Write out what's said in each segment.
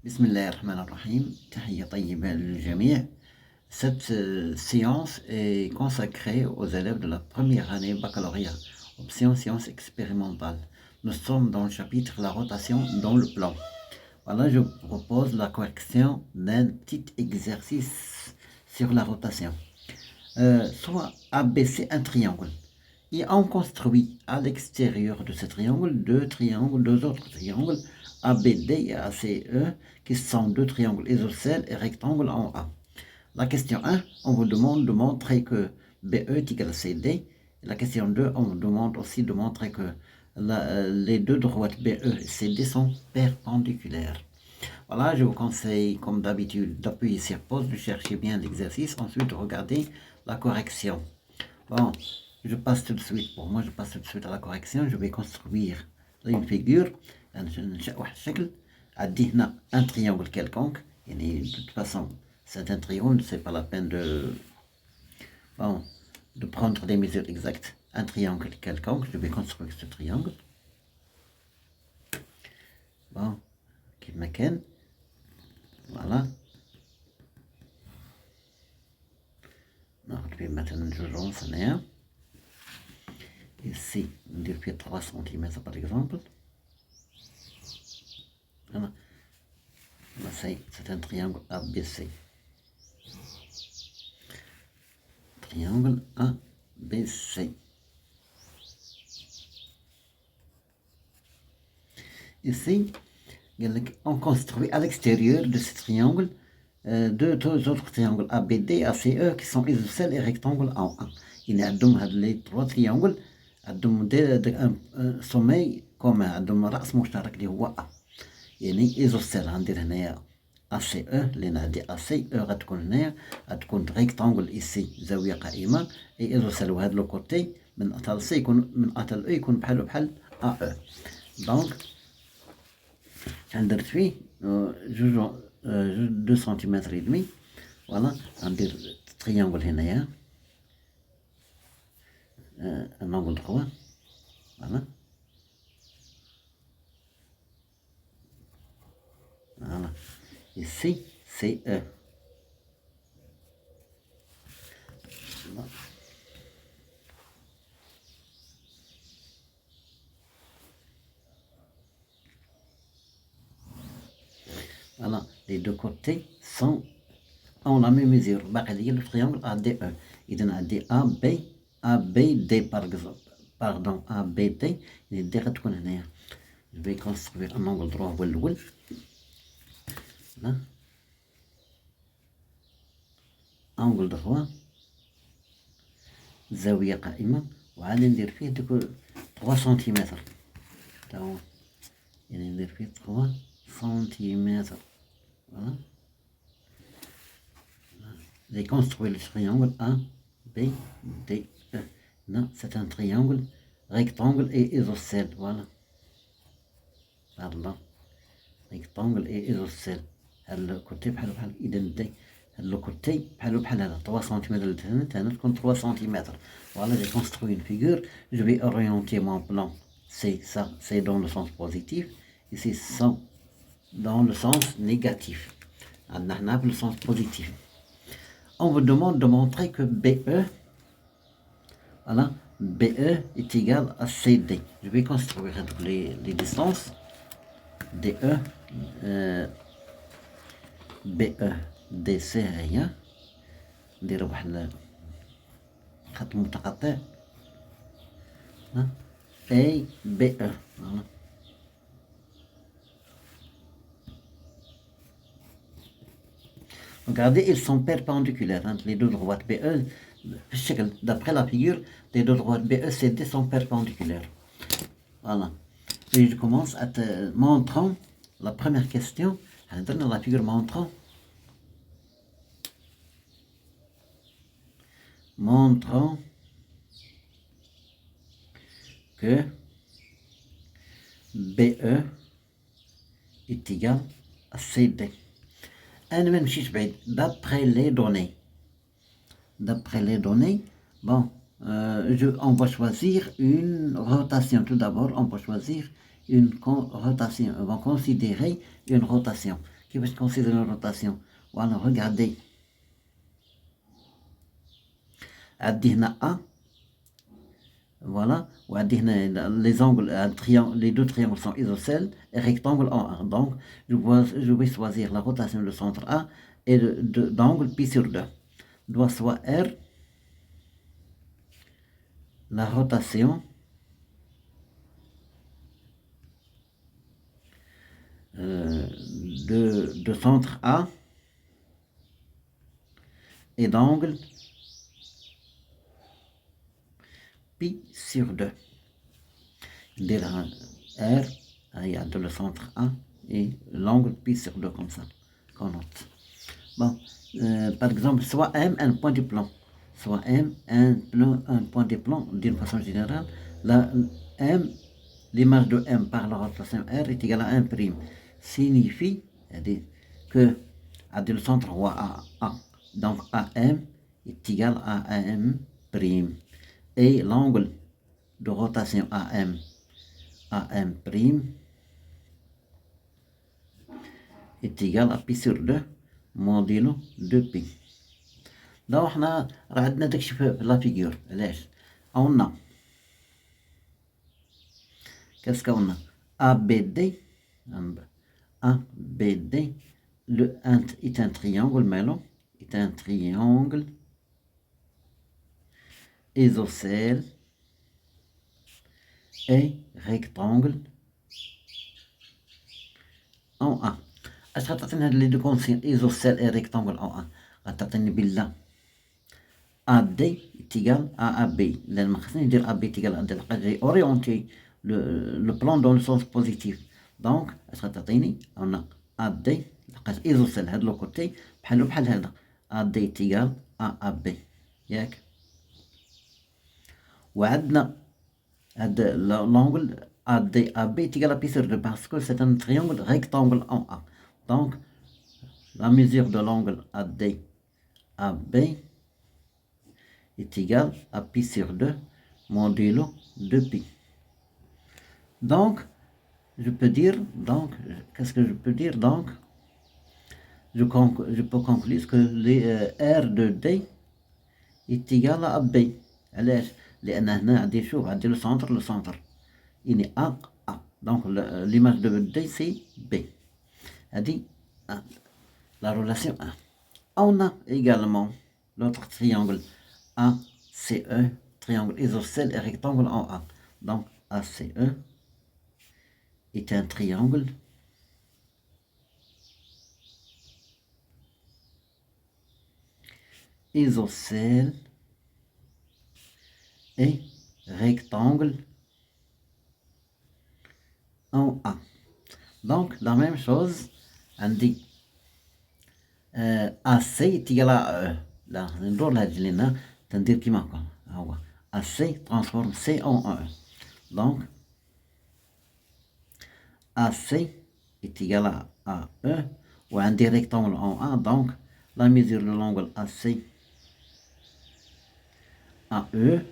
Bismillahirrahmanirrahim. Tahiyya tayyiba lil-jami'. Cette séance est consacrée aux élèves de la première année baccalauréat, option sciences expérimentales. Nous sommes dans le chapitre La rotation dans le plan. Voilà, je vous propose la correction d'un petit exercice sur la rotation. Soit abaisser un triangle. Et on construit à l'extérieur de ce triangle deux autres triangles, ABD et ACE, qui sont deux triangles isocèles et rectangles en A. La question 1, on vous demande de montrer que BE est égal à CD. La question 2, on vous demande aussi de montrer que les deux droites BE et CD sont perpendiculaires. Voilà, je vous conseille, comme d'habitude, d'appuyer sur pause, de chercher bien l'exercice, ensuite de regarder la correction. Bon, je passe tout de suite à la correction. Je vais construire une figure, un triangle quelconque. Et de toute façon, c'est un triangle, c'est pas la peine de prendre des mesures exactes. Un triangle quelconque, je vais construire ce triangle. Bon, voilà. Je vais maintenant je lance ici, on dit 3 cm par exemple. Voilà. C'est un triangle ABC. Triangle ABC. Ici, on construit à l'extérieur de ce triangle deux autres triangles ABD et ACE qui sont isocèles et rectangles en A. Il y a les trois triangles, un sommeil commun, عندهم رأس مشترك اللي هو A. يعني isocèle غندير هنايا ACE لأن هادي ACE غتكون هنايا غتكون rectangle ici زاوية قائمة et isocèle وهاد لو كوتي من أ ل C يكون من أ ل E يكون بحال AE. Donc درت فيه 2 سنتيمتر ودمي. فوالا غندير تريانغل هنايا un angle droit. Voilà. Voilà. Ici, c'est E. Voilà. Voilà, les deux côtés ont la même mesure. Le triangle ADE. Il donne AB, ABD par exemple. Pardon, ABD. Je vais construire un angle droit. Voilà. Angle droit. زاوية قائمة. وعاد ندير فيه 3 سنتيمتر. يعني ندير فيه 3 سنتيمتر. Voilà. J'ai construit le triangle A, B, D, E. Non, c'est un triangle rectangle et isocèle. Voilà. Pardon. Rectangle et isocèle. Le côté بحال إذا ندي le côté بحال هذا 3 cm هنا تكون 3 cm. Voilà, j'ai construit une figure. Je vais orienter mon plan. C'est ça, c'est dans le sens positif. Ici, c'est dans le sens négatif. Dans le sens positif. On vous demande de montrer que BE, voilà, BE est égal à CD. Je vais construire les distances. DE, BE, DC هي ندير واحد خط متقطع A, BE. Voilà. Regardez, ils sont perpendiculaires. Hein, les deux droites BE, d'après la figure, les deux droites BE et CD sont perpendiculaires. Voilà. Et je commence à te montrant la première question. Dans la figure montrant que BE est égal à CD. D'après les données, bon, on va choisir une rotation. Tout d'abord, on va choisir une rotation. On va considérer une rotation كيفاش considérer la rotation. Voilà, regardez. عندي هنا A. Voilà, وعندي هنا les angles, les deux triangles sont isocèles et rectangle en A. Donc, je vais choisir la rotation du centre A et d'angle pi sur 2. Doit soit R, la rotation de centre A et d'angle pi sur 2. Dès la R, il y a le centre A et l'angle pi sur 2 comme ça, qu'on note. Bon, par exemple, soit M un point du plan, soit M un point du plan d'une façon générale. La M, l'image de M par la rotation R est égale à 1 prime. Signifie que le centre A. Donc AM est égal à AM prime. Et l'angle de rotation AM prime est égal à pi sur 2 modulo 2pi. Donc احنا راه عندنا داكشي في لا فيغور. علاش on a qu'est-ce qu'on a ABD le est un triangle melon est un triangle isocèle et rectangle en A. اش غتعطينا هاد لي دو كونسين ايزوسيل اي ريكتانجل ان ان؟ غتعطيني بلا ا دي تيغال ا بي، لان ما خصنيش ندير ا بي تيغال ا دي، لقيت جاي اورينتي لو بلان دون لو سونس بوزيتيف. دونك اش غتعطيني انا ا دي لقيت ايزوسيل هاد لو كوتي بحالو بحال هذا ا دي تيغال ا بي ياك. وعندنا هاد لونغل ا دي ا بي تيغال ا بي سور 2 باسكو سي ان تريونغل ريكتانجل ان ا. Donc, la mesure de l'angle ADAB est égale à pi sur 2 modulo 2pi. Donc, je peux dire, qu'est-ce que je peux dire? Donc, je peux conclure que R de D est égal à B. علاش؟ لأن هنا عندي شوف عندي le centre il est A. Donc, l'image de D c'est B. هذه la relation A. On a également l'autre triangle ACE, triangle isocèle et rectangle en A. Donc ACE est un triangle isocèle et rectangle en A. Donc la même chose, on dit AC est égal à E. Là, ندور لهاد اللي هنا تندير كيما هكا ها هو AC transforme C en E. Donc AC est égal à E وعندي rectangle en A. Donc la mesure de l'angle AC AE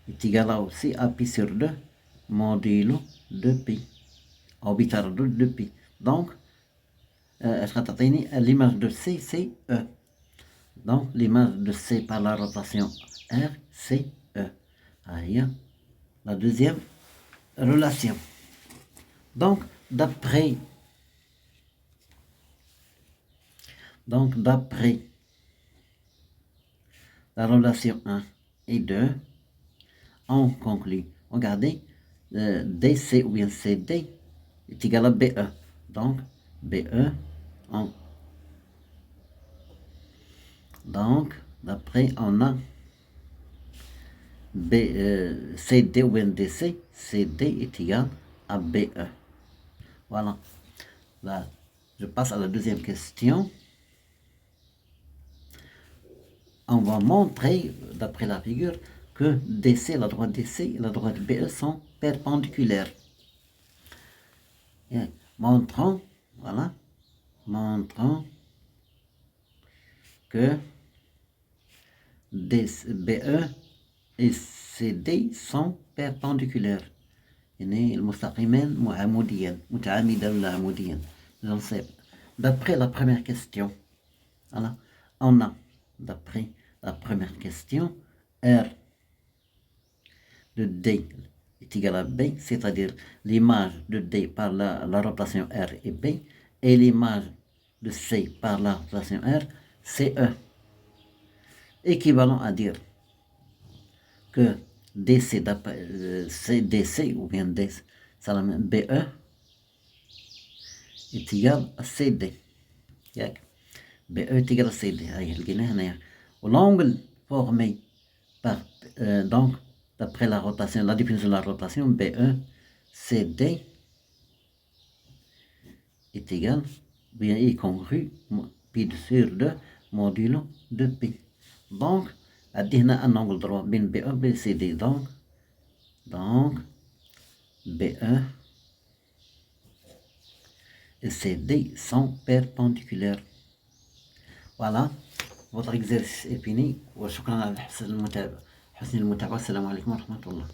est égal à aussi à pi sur 2 modulo 2pi orbital de 2pi. Donc l'image de C, c'est E. Donc, l'image de C par la rotation R, c'est E. Aïe. La deuxième relation. Donc, d'après la relation 1 et 2, on conclut. Regardez, DC ou bien CD est égal à BE. Donc, BE donc d'après on a CD ou NDC, CD est égal à BE. Voilà. Là, je passe à la deuxième question. On va montrer, d'après la figure, que DC, la droite DC et la droite BE sont perpendiculaires. Et montrons que BE et CD sont perpendiculaires. يعني المستقيمان متعامدان ولا عموديان. j'en sais. D'après la première question, voilà, on a, d'après la première question, R de D est égal à B, c'est-à-dire l'image de D par la rotation R est B, et l'image de C par la rotation R, c'est E. Équivalent à dire que DC, CDC ou bien DC, BE est égal à CD. BE est égal à CD. L'angle formé par, donc, d'après la rotation, la définition de la rotation, BE, CD est égal, bien est congru, pi sur 2 modulo de pi. Donc, à dire un angle droit, bin BE, BCD, donc, BE et CD sont perpendiculaires. Voilà, votre exercice est fini. وشكرا على حسن المتابعة. السلام عليكم ورحمة الله.